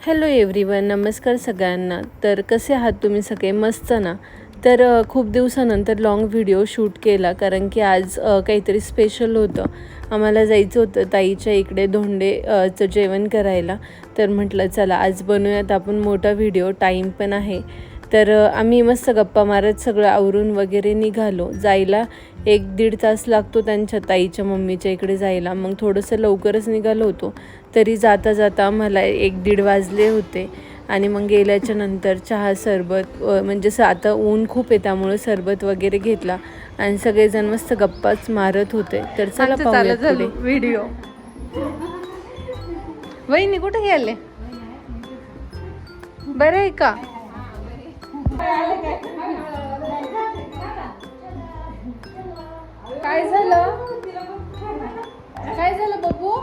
Hello everyone, नमस्कार सगळ्यांना. तर कसे आहात तुम्ही सगळे? मस्त ना. तर खूप दिवसानंतर लाँग व्हिडिओ शूट केला, कारण की आज काहीतरी स्पेशल होतं. आम्हाला जायचं होतं ताईच्या इकडे धोंडेचं जेवण करायला. तर म्हटलं चला आज बनवूयात आपण मोठा व्हिडिओ, टाईम पण आहे. तर आम्ही मस्त गप्पा मारत सगळं आवरून वगैरे निघालो. जायला 1-1.5 तास लागतो त्यांच्या ताईच्या मम्मीच्या इकडे जायला. मग थोडंसं लवकरच निघालो होतो, तरी जाता जाता मला 1-1.5 वाजले होते. आणि मग गेल्याच्या नंतर चहा सरबत म्हणजे आता ऊन खूप आहे त्यामुळे सरबत वगैरे घेतला आणि सगळेजण मस्त गप्पाच मारत होते. तर चला पाहूया पुढे व्हिडिओ. वहिनी कुठे गेले? बरं आहे का? काय झालं? काय झालं बबू?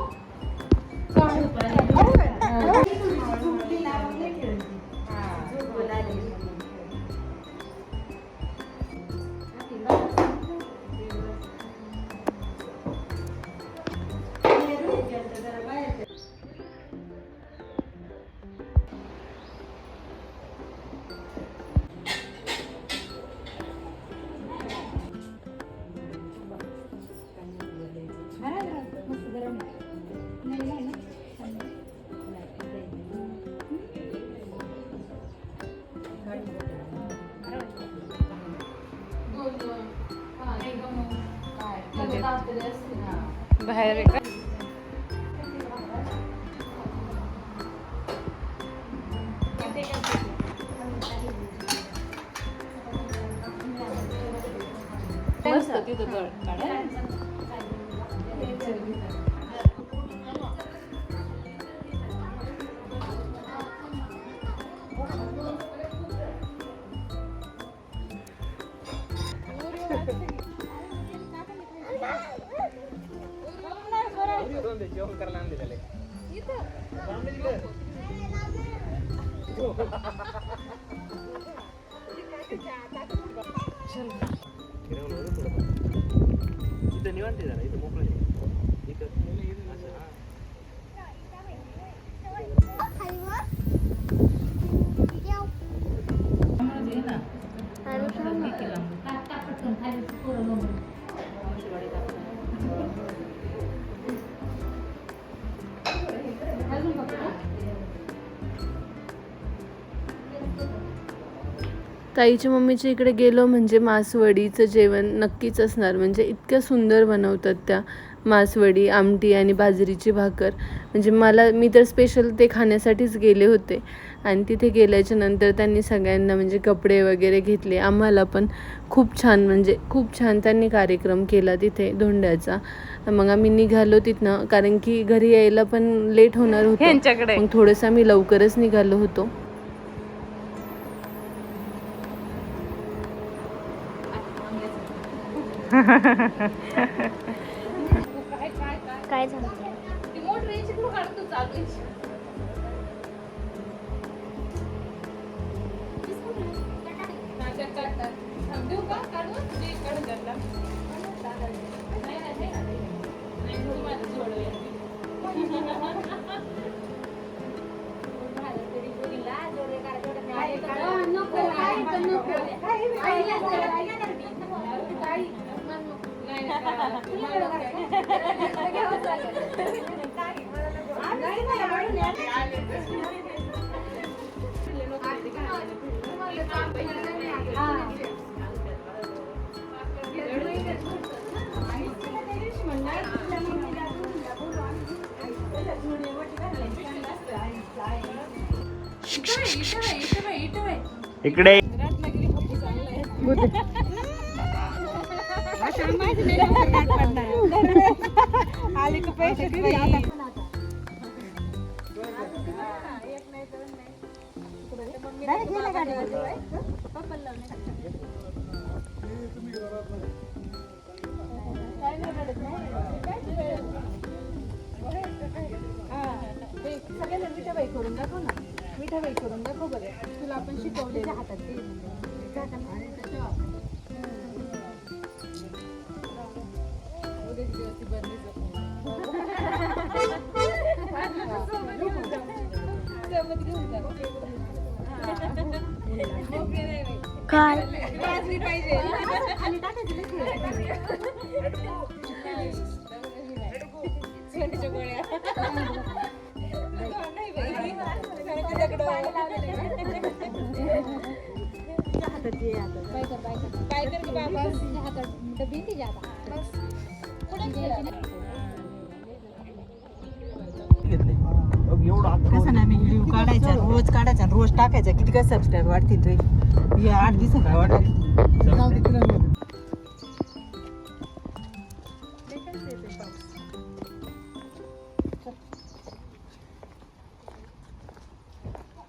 बाहेर आहे का? मस्त तिथं जेवण करायला आणले त्याला इथं निवांत झाला, इथं मोकळं ताईच्या मम्मीच्या इकडे गेलो म्हणजे मासवडीचं जेवण नक्कीच असणार. म्हणजे इतक्या सुंदर बनवतात त्या मासवडी, आमटी आणि बाजरीची भाकर. म्हणजे मी तर स्पेशल ते खाण्यासाठीच गेले होते. आणि तिथे गेल्याच्या नंतर त्यांनी सगळ्यांना म्हणजे कपडे वगैरे घेतले. आम्हाला पण खूप छान, म्हणजे खूप छान त्यांनी कार्यक्रम केला तिथे धोंड्याचा. मग आम्ही निघालो तिथनं, कारण की घरी यायला पण लेट होणार होतं. मग थोडंसं आम्ही लवकरच निघालो होतो. काय झालं? इकडे आले का पैसे सगळ्यांना मिठाबाई करून दाखव ना. मिठाबाई करून दाखव बरं. तुला आपण शिकवले हातात काय कसं नाही मी व्हिडिओ काढायचा रोज काढायचा रोज टाकायचा किती काय सबस्क्राईब वाढतील तुझे 8 दिवसात काय वाढतील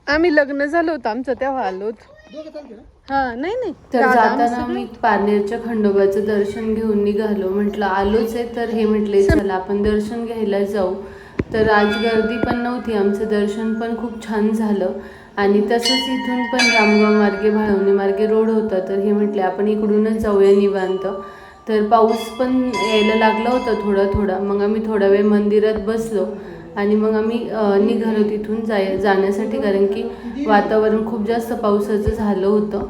आम्ही लग्न झालं होतं आमचं तेव्हा आलो हा नाही तर जाताना आम्ही पारनेरच्या खंडोबाचं दर्शन घेऊन निघालो. म्हटलं आलोच आहे तर हे म्हटले चला आपण दर्शन घ्यायला जाऊ. तर आज गर्दी पण नव्हती, आमचं दर्शन पण खूप छान झालं. आणि तसंच इथून पण रामगाव मार्गे भाळवणी मार्गे रोड होता, तर हे म्हटले आपण इकडूनच जाऊया निवांत. तर पाऊस पण यायला लागला होता थोडा थोडा. मग आम्ही थोडा वेळ मंदिरात बसलो आणि मग आम्ही निघालो तिथून जाण्यासाठी, कारण की वातावरण खूप जास्त पावसाचं झालं होतं.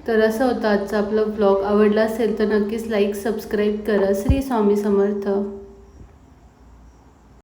तर असं होतं आजचा आपला व्लॉग. आवडला असेल तर नक्कीच लाईक सबस्क्राईब करा. श्री स्वामी समर्थ.